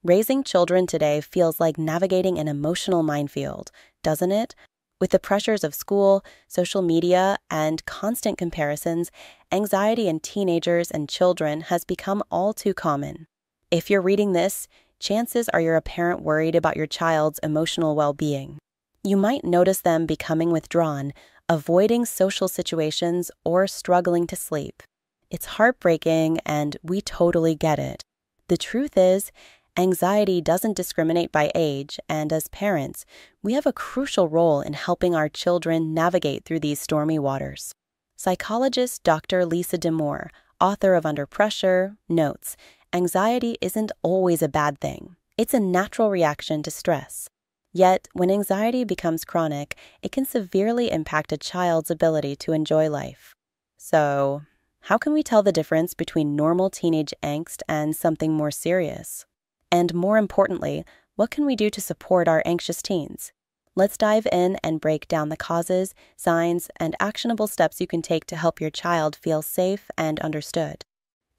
Raising children today feels like navigating an emotional minefield, doesn't it? With the pressures of school, social media, and constant comparisons, anxiety in teenagers and children has become all too common. If you're reading this, chances are you're a parent worried about your child's emotional well-being. You might notice them becoming withdrawn, avoiding social situations, or struggling to sleep. It's heartbreaking, and we totally get it. The truth is, anxiety doesn't discriminate by age, and as parents, we have a crucial role in helping our children navigate through these stormy waters. Psychologist Dr. Lisa DeMoore, author of Under Pressure, notes, anxiety isn't always a bad thing. It's a natural reaction to stress. Yet, when anxiety becomes chronic, it can severely impact a child's ability to enjoy life. So, how can we tell the difference between normal teenage angst and something more serious? And more importantly, what can we do to support our anxious teens? Let's dive in and break down the causes, signs, and actionable steps you can take to help your child feel safe and understood.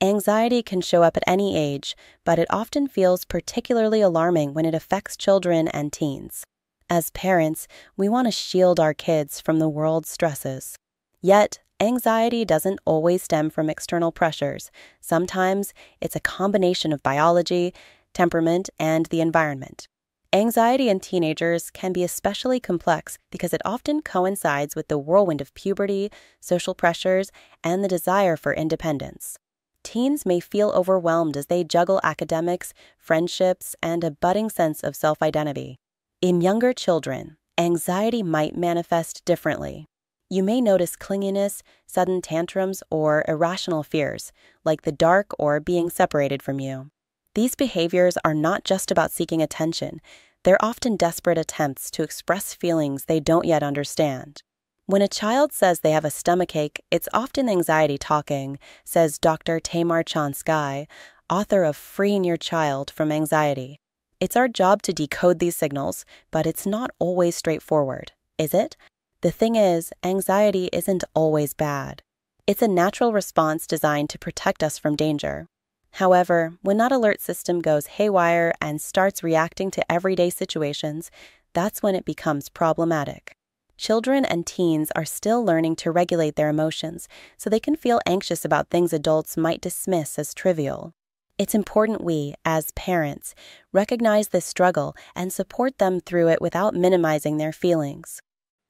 Anxiety can show up at any age, but it often feels particularly alarming when it affects children and teens. As parents, we want to shield our kids from the world's stresses. Yet, anxiety doesn't always stem from external pressures. Sometimes it's a combination of biology, temperament, and the environment. Anxiety in teenagers can be especially complex because it often coincides with the whirlwind of puberty, social pressures, and the desire for independence. Teens may feel overwhelmed as they juggle academics, friendships, and a budding sense of self-identity. In younger children, anxiety might manifest differently. You may notice clinginess, sudden tantrums, or irrational fears, like the dark or being separated from you. These behaviors are not just about seeking attention. They're often desperate attempts to express feelings they don't yet understand. When a child says they have a stomachache, it's often anxiety talking, says Dr. Tamar Chon-Sky, author of Freeing Your Child from Anxiety. It's our job to decode these signals, but it's not always straightforward, is it? The thing is, anxiety isn't always bad. It's a natural response designed to protect us from danger. However, when that alert system goes haywire and starts reacting to everyday situations, that's when it becomes problematic. Children and teens are still learning to regulate their emotions, so they can feel anxious about things adults might dismiss as trivial. It's important we, as parents, recognize this struggle and support them through it without minimizing their feelings.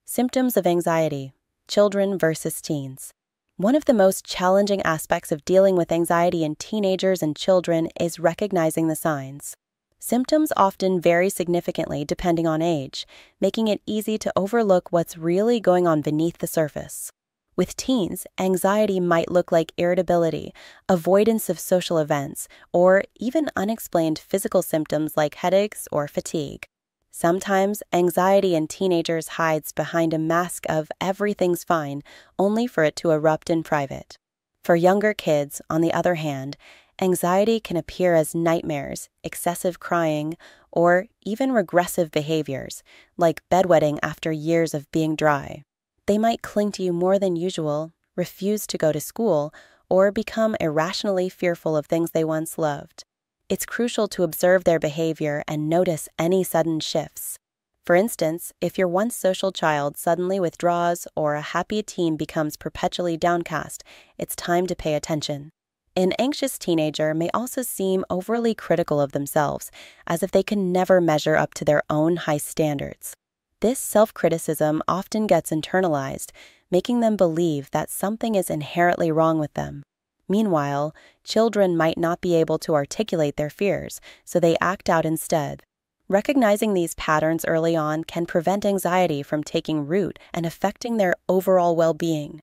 Symptoms of anxiety, children versus teens. One of the most challenging aspects of dealing with anxiety in teenagers and children is recognizing the signs. Symptoms often vary significantly depending on age, making it easy to overlook what's really going on beneath the surface. With teens, anxiety might look like irritability, avoidance of social events, or even unexplained physical symptoms like headaches or fatigue. Sometimes, anxiety in teenagers hides behind a mask of everything's fine, only for it to erupt in private. For younger kids, on the other hand, anxiety can appear as nightmares, excessive crying, or even regressive behaviors, like bedwetting after years of being dry. They might cling to you more than usual, refuse to go to school, or become irrationally fearful of things they once loved. It's crucial to observe their behavior and notice any sudden shifts. For instance, if your once social child suddenly withdraws or a happy teen becomes perpetually downcast, it's time to pay attention. An anxious teenager may also seem overly critical of themselves, as if they can never measure up to their own high standards. This self-criticism often gets internalized, making them believe that something is inherently wrong with them. Meanwhile, children might not be able to articulate their fears, so they act out instead. Recognizing these patterns early on can prevent anxiety from taking root and affecting their overall well-being.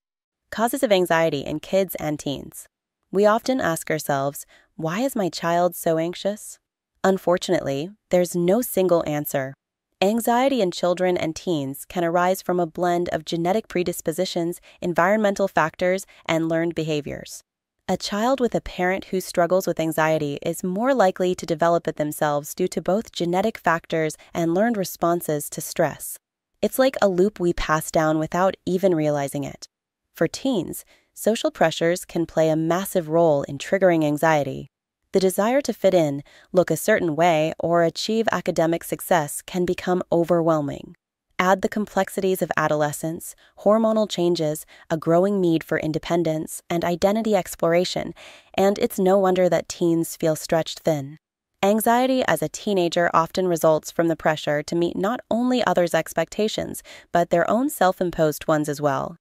Causes of anxiety in kids and teens. We often ask ourselves, why is my child so anxious? Unfortunately, there's no single answer. Anxiety in children and teens can arise from a blend of genetic predispositions, environmental factors, and learned behaviors. A child with a parent who struggles with anxiety is more likely to develop it themselves due to both genetic factors and learned responses to stress. It's like a loop we pass down without even realizing it. For teens, social pressures can play a massive role in triggering anxiety. The desire to fit in, look a certain way, or achieve academic success can become overwhelming. Add the complexities of adolescence, hormonal changes, a growing need for independence, and identity exploration, and it's no wonder that teens feel stretched thin. Anxiety as a teenager often results from the pressure to meet not only others' expectations, but their own self-imposed ones as well.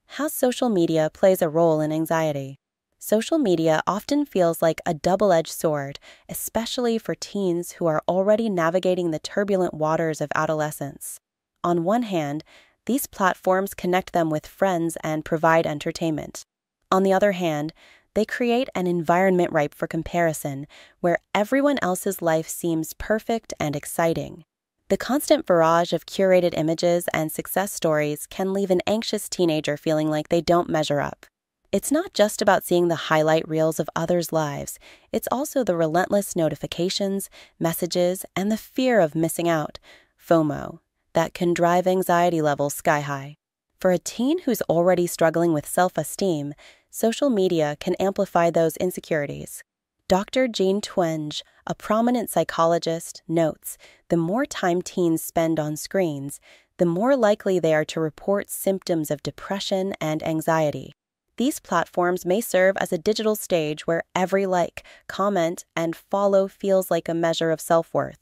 How social media plays a role in anxiety. Social media often feels like a double-edged sword, especially for teens who are already navigating the turbulent waters of adolescence. On one hand, these platforms connect them with friends and provide entertainment. On the other hand, they create an environment ripe for comparison, where everyone else's life seems perfect and exciting. The constant barrage of curated images and success stories can leave an anxious teenager feeling like they don't measure up. It's not just about seeing the highlight reels of others' lives, it's also the relentless notifications, messages, and the fear of missing out, FOMO, that can drive anxiety levels sky high. For a teen who's already struggling with self-esteem, social media can amplify those insecurities. Dr. Jean Twenge, a prominent psychologist, notes the more time teens spend on screens, the more likely they are to report symptoms of depression and anxiety. These platforms may serve as a digital stage where every like, comment, and follow feels like a measure of self-worth.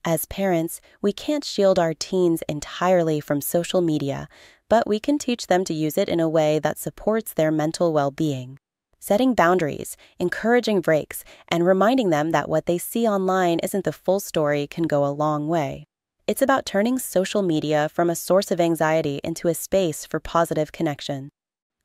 As parents, we can't shield our teens entirely from social media, but we can teach them to use it in a way that supports their mental well-being. Setting boundaries, encouraging breaks, and reminding them that what they see online isn't the full story can go a long way. It's about turning social media from a source of anxiety into a space for positive connection.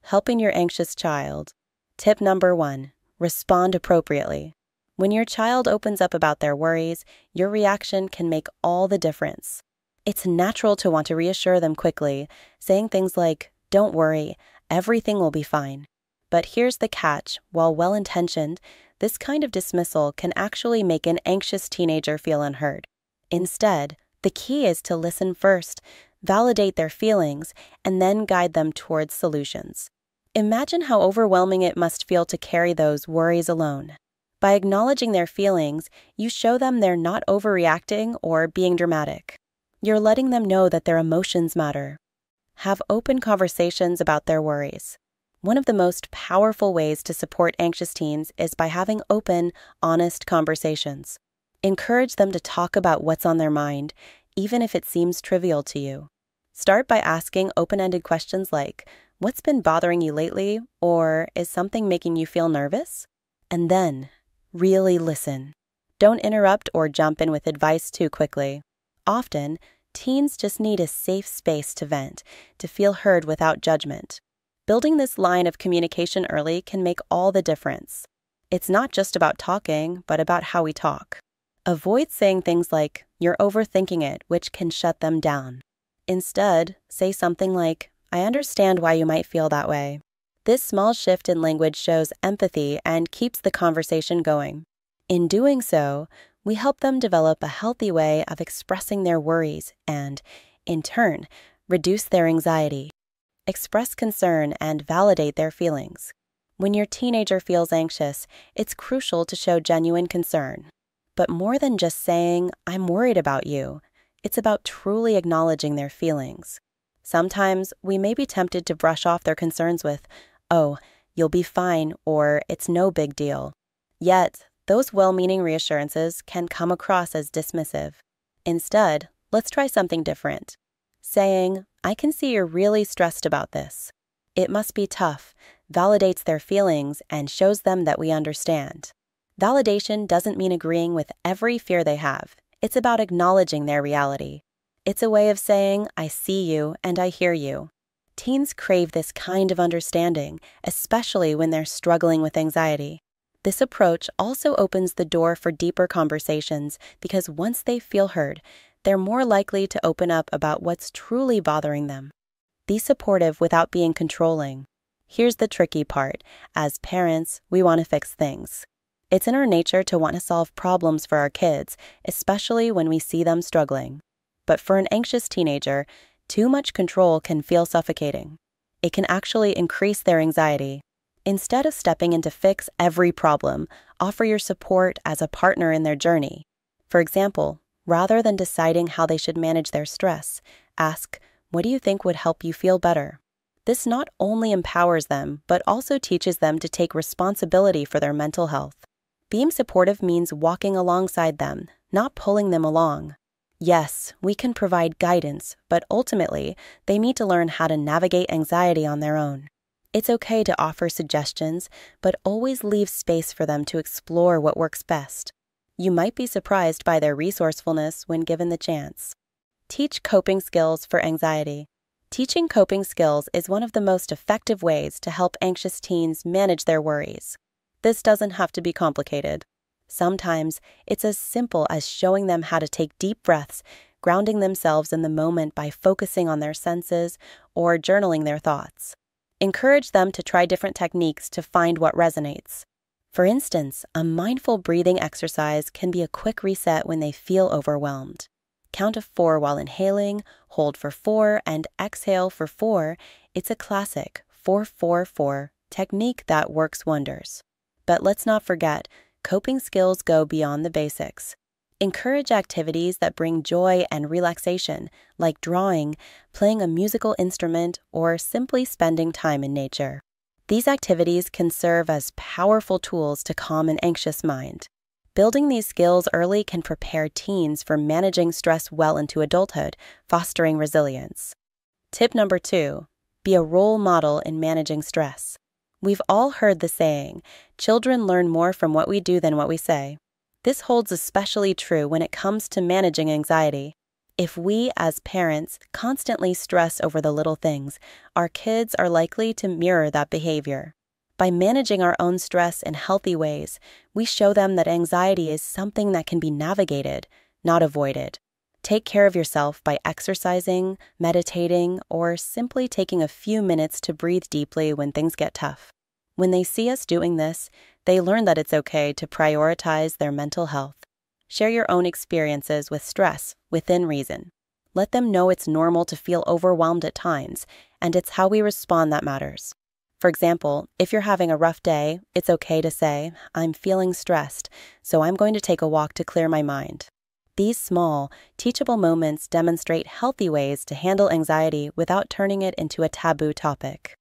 Helping your anxious child. Tip number 1, respond appropriately. When your child opens up about their worries, your reaction can make all the difference. It's natural to want to reassure them quickly, saying things like, "Don't worry, everything will be fine." But here's the catch: while well-intentioned, this kind of dismissal can actually make an anxious teenager feel unheard. Instead, the key is to listen first, validate their feelings, and then guide them towards solutions. Imagine how overwhelming it must feel to carry those worries alone. By acknowledging their feelings, you show them they're not overreacting or being dramatic. You're letting them know that their emotions matter. Have open conversations about their worries. One of the most powerful ways to support anxious teens is by having open, honest conversations. Encourage them to talk about what's on their mind, even if it seems trivial to you. Start by asking open-ended questions like, "What's been bothering you lately?" or "Is something making you feel nervous?" And then, really listen. Don't interrupt or jump in with advice too quickly. Often, teens just need a safe space to vent, to feel heard without judgment. Building this line of communication early can make all the difference. It's not just about talking, but about how we talk. Avoid saying things like, "You're overthinking it," which can shut them down. Instead, say something like, "I understand why you might feel that way." This small shift in language shows empathy and keeps the conversation going. In doing so, we help them develop a healthy way of expressing their worries and, in turn, reduce their anxiety. Express concern and validate their feelings. When your teenager feels anxious, it's crucial to show genuine concern. But more than just saying, "I'm worried about you," it's about truly acknowledging their feelings. Sometimes we may be tempted to brush off their concerns with, "Oh, you'll be fine," or "It's no big deal." Yet, those well-meaning reassurances can come across as dismissive. Instead, let's try something different. Saying, "I can see you're really stressed about this. It must be tough," validates their feelings and shows them that we understand. Validation doesn't mean agreeing with every fear they have. It's about acknowledging their reality. It's a way of saying, "I see you and I hear you." Teens crave this kind of understanding, especially when they're struggling with anxiety. This approach also opens the door for deeper conversations because once they feel heard, they're more likely to open up about what's truly bothering them. Be supportive without being controlling. Here's the tricky part. As parents, we want to fix things. It's in our nature to want to solve problems for our kids, especially when we see them struggling. But for an anxious teenager, too much control can feel suffocating. It can actually increase their anxiety. Instead of stepping in to fix every problem, offer your support as a partner in their journey. For example, rather than deciding how they should manage their stress, ask, "What do you think would help you feel better?" This not only empowers them, but also teaches them to take responsibility for their mental health. Being supportive means walking alongside them, not pulling them along. Yes, we can provide guidance, but ultimately, they need to learn how to navigate anxiety on their own. It's okay to offer suggestions, but always leave space for them to explore what works best. You might be surprised by their resourcefulness when given the chance. Teach coping skills for anxiety. Teaching coping skills is one of the most effective ways to help anxious teens manage their worries. This doesn't have to be complicated. Sometimes it's as simple as showing them how to take deep breaths, grounding themselves in the moment by focusing on their senses, or journaling their thoughts. Encourage them to try different techniques to find what resonates. For instance, a mindful breathing exercise can be a quick reset when they feel overwhelmed. Count to 4 while inhaling, hold for 4, and exhale for 4. It's a classic 4-4-4 technique that works wonders. But let's not forget, coping skills go beyond the basics. Encourage activities that bring joy and relaxation, like drawing, playing a musical instrument, or simply spending time in nature. These activities can serve as powerful tools to calm an anxious mind. Building these skills early can prepare teens for managing stress well into adulthood, fostering resilience. Tip number 2, be a role model in managing stress. We've all heard the saying, "Children learn more from what we do than what we say." This holds especially true when it comes to managing anxiety. If we, as parents, constantly stress over the little things, our kids are likely to mirror that behavior. By managing our own stress in healthy ways, we show them that anxiety is something that can be navigated, not avoided. Take care of yourself by exercising, meditating, or simply taking a few minutes to breathe deeply when things get tough. When they see us doing this, they learn that it's okay to prioritize their mental health. Share your own experiences with stress within reason. Let them know it's normal to feel overwhelmed at times, and it's how we respond that matters. For example, if you're having a rough day, it's okay to say, "I'm feeling stressed, so I'm going to take a walk to clear my mind." These small, teachable moments demonstrate healthy ways to handle anxiety without turning it into a taboo topic.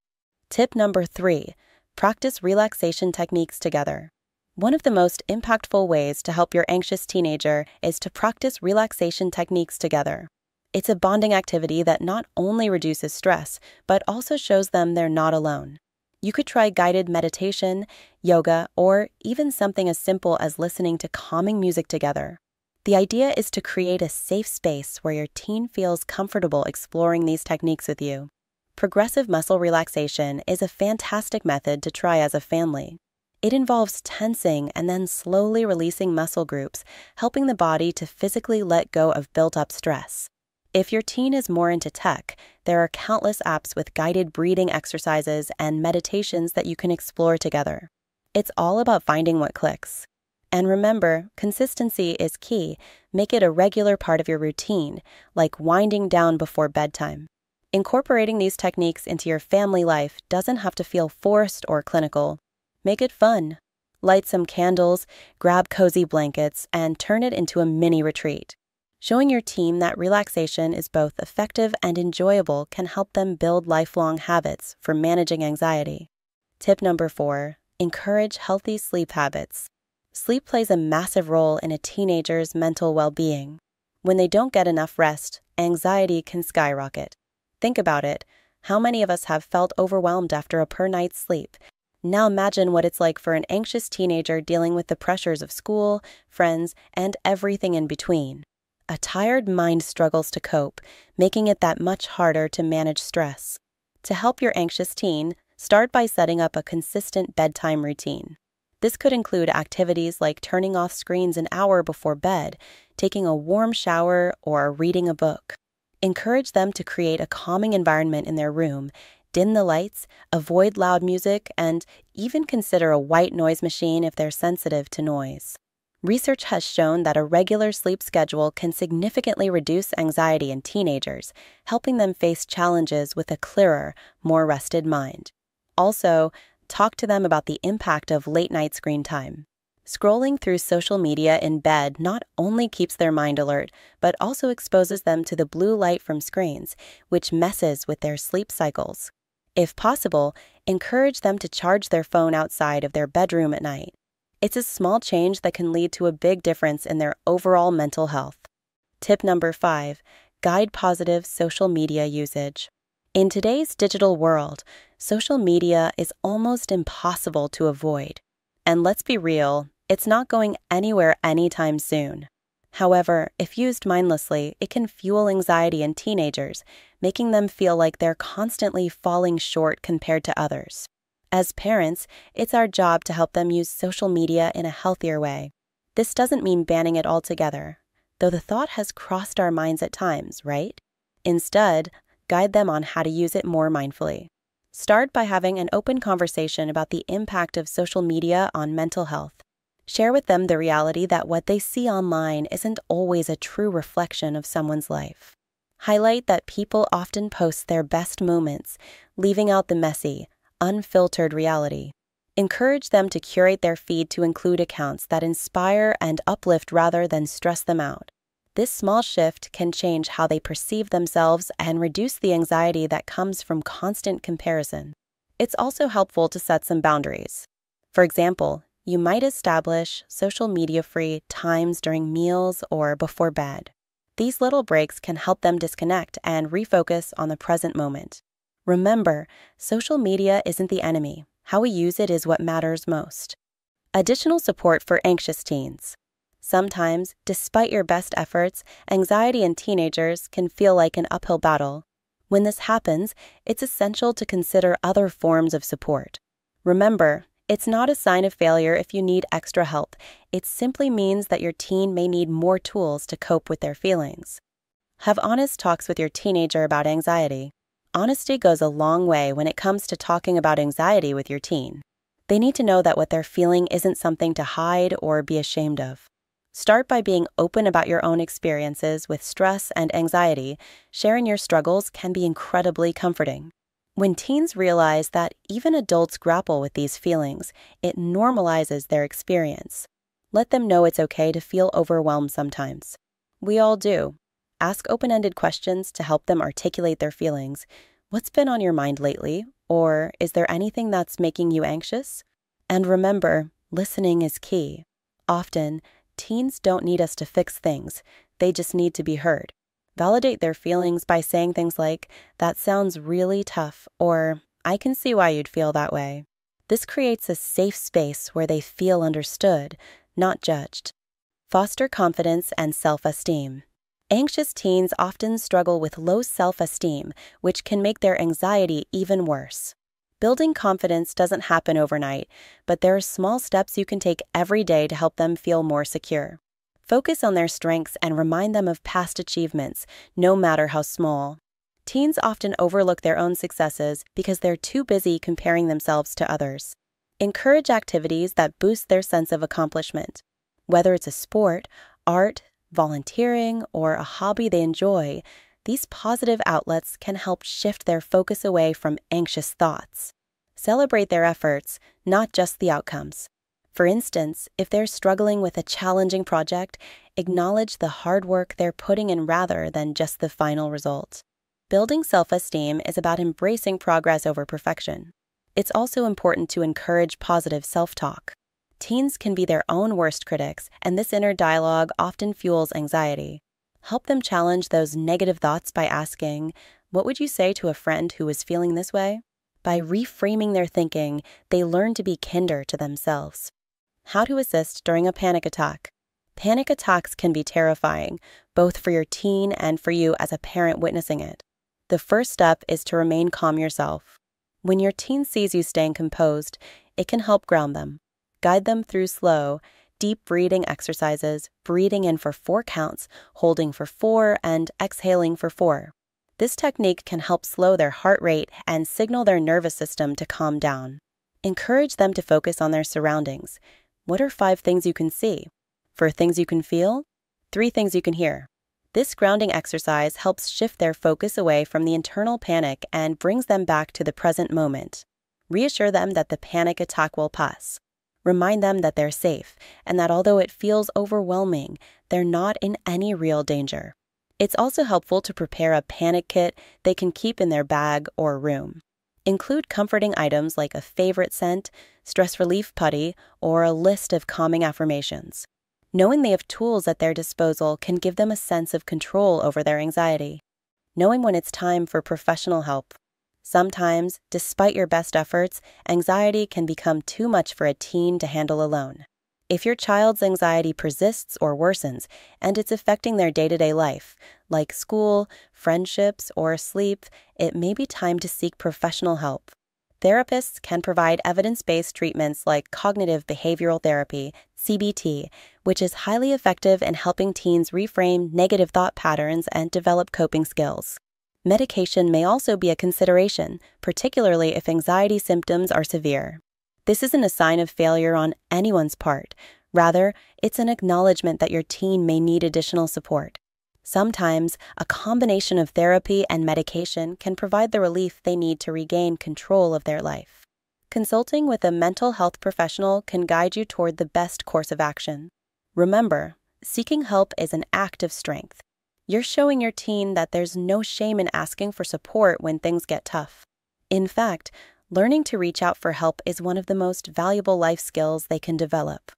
Tip number 3, practice relaxation techniques together. One of the most impactful ways to help your anxious teenager is to practice relaxation techniques together. It's a bonding activity that not only reduces stress, but also shows them they're not alone. You could try guided meditation, yoga, or even something as simple as listening to calming music together. The idea is to create a safe space where your teen feels comfortable exploring these techniques with you. Progressive muscle relaxation is a fantastic method to try as a family. It involves tensing and then slowly releasing muscle groups, helping the body to physically let go of built-up stress. If your teen is more into tech, there are countless apps with guided breathing exercises and meditations that you can explore together. It's all about finding what clicks. And remember, consistency is key. Make it a regular part of your routine, like winding down before bedtime. Incorporating these techniques into your family life doesn't have to feel forced or clinical. Make it fun. Light some candles, grab cozy blankets, and turn it into a mini retreat. Showing your teen that relaxation is both effective and enjoyable can help them build lifelong habits for managing anxiety. Tip number 4, encourage healthy sleep habits. Sleep plays a massive role in a teenager's mental well-being. When they don't get enough rest, anxiety can skyrocket. Think about it. How many of us have felt overwhelmed after a poor night's sleep? Now imagine what it's like for an anxious teenager dealing with the pressures of school, friends, and everything in between. A tired mind struggles to cope, making it that much harder to manage stress. To help your anxious teen, start by setting up a consistent bedtime routine. This could include activities like turning off screens an hour before bed, taking a warm shower, or reading a book. Encourage them to create a calming environment in their room, dim the lights, avoid loud music, and even consider a white noise machine if they're sensitive to noise. Research has shown that a regular sleep schedule can significantly reduce anxiety in teenagers, helping them face challenges with a clearer, more rested mind. Also, Talk to them about the impact of late-night screen time. Scrolling through social media in bed not only keeps their mind alert, but also exposes them to the blue light from screens, which messes with their sleep cycles. If possible, encourage them to charge their phone outside of their bedroom at night. It's a small change that can lead to a big difference in their overall mental health. Tip number 5, guide positive social media usage. In today's digital world, social media is almost impossible to avoid. And let's be real, it's not going anywhere anytime soon. However, if used mindlessly, it can fuel anxiety in teenagers, making them feel like they're constantly falling short compared to others. As parents, it's our job to help them use social media in a healthier way. This doesn't mean banning it altogether, though the thought has crossed our minds at times, right? Instead, guide them on how to use it more mindfully. Start by having an open conversation about the impact of social media on mental health. Share with them the reality that what they see online isn't always a true reflection of someone's life. Highlight that people often post their best moments, leaving out the messy, unfiltered reality. Encourage them to curate their feed to include accounts that inspire and uplift rather than stress them out. This small shift can change how they perceive themselves and reduce the anxiety that comes from constant comparison. It's also helpful to set some boundaries. For example, you might establish social media-free times during meals or before bed. These little breaks can help them disconnect and refocus on the present moment. Remember, social media isn't the enemy. How we use it is what matters most. Additional support for anxious teens. Sometimes, despite your best efforts, anxiety in teenagers can feel like an uphill battle. When this happens, it's essential to consider other forms of support. Remember, it's not a sign of failure if you need extra help. It simply means that your teen may need more tools to cope with their feelings. Have honest talks with your teenager about anxiety. Honesty goes a long way when it comes to talking about anxiety with your teen. They need to know that what they're feeling isn't something to hide or be ashamed of. Start by being open about your own experiences with stress and anxiety. Sharing your struggles can be incredibly comforting. When teens realize that even adults grapple with these feelings, it normalizes their experience. Let them know it's okay to feel overwhelmed sometimes. We all do. Ask open-ended questions to help them articulate their feelings. What's been on your mind lately? Or is there anything that's making you anxious? And remember, listening is key. Often, teens don't need us to fix things. They just need to be heard. Validate their feelings by saying things like, "That sounds really tough," or "I can see why you'd feel that way." This creates a safe space where they feel understood, not judged. Foster confidence and self-esteem. Anxious teens often struggle with low self-esteem, which can make their anxiety even worse. Building confidence doesn't happen overnight, but there are small steps you can take every day to help them feel more secure. Focus on their strengths and remind them of past achievements, no matter how small. Teens often overlook their own successes because they're too busy comparing themselves to others. Encourage activities that boost their sense of accomplishment. Whether it's a sport, art, volunteering, or a hobby they enjoy, these positive outlets can help shift their focus away from anxious thoughts. Celebrate their efforts, not just the outcomes. For instance, if they're struggling with a challenging project, acknowledge the hard work they're putting in rather than just the final result. Building self-esteem is about embracing progress over perfection. It's also important to encourage positive self-talk. Teens can be their own worst critics, and this inner dialogue often fuels anxiety. Help them challenge those negative thoughts by asking, "What would you say to a friend who was feeling this way?" By reframing their thinking, they learn to be kinder to themselves. How to assist during a panic attack. Panic attacks can be terrifying, both for your teen and for you as a parent witnessing it. The first step is to remain calm yourself. When your teen sees you staying composed, it can help ground them. Guide them through slow, deep breathing exercises, breathing in for 4 counts, holding for 4, and exhaling for 4. This technique can help slow their heart rate and signal their nervous system to calm down. Encourage them to focus on their surroundings. What are 5 things you can see? 4 things you can feel? 3 things you can hear. This grounding exercise helps shift their focus away from the internal panic and brings them back to the present moment. Reassure them that the panic attack will pass. Remind them that they're safe and that although it feels overwhelming, they're not in any real danger. It's also helpful to prepare a panic kit they can keep in their bag or room. Include comforting items like a favorite scent, stress relief putty, or a list of calming affirmations. Knowing they have tools at their disposal can give them a sense of control over their anxiety. Knowing when it's time for professional help. Sometimes, despite your best efforts, anxiety can become too much for a teen to handle alone. If your child's anxiety persists or worsens, and it's affecting their day-to-day life, like school, friendships, or sleep, it may be time to seek professional help. Therapists can provide evidence-based treatments like cognitive behavioral therapy, CBT, which is highly effective in helping teens reframe negative thought patterns and develop coping skills. Medication may also be a consideration, particularly if anxiety symptoms are severe. This isn't a sign of failure on anyone's part. Rather, it's an acknowledgement that your teen may need additional support. Sometimes, a combination of therapy and medication can provide the relief they need to regain control of their life. Consulting with a mental health professional can guide you toward the best course of action. Remember, seeking help is an act of strength. You're showing your teen that there's no shame in asking for support when things get tough. In fact, learning to reach out for help is one of the most valuable life skills they can develop.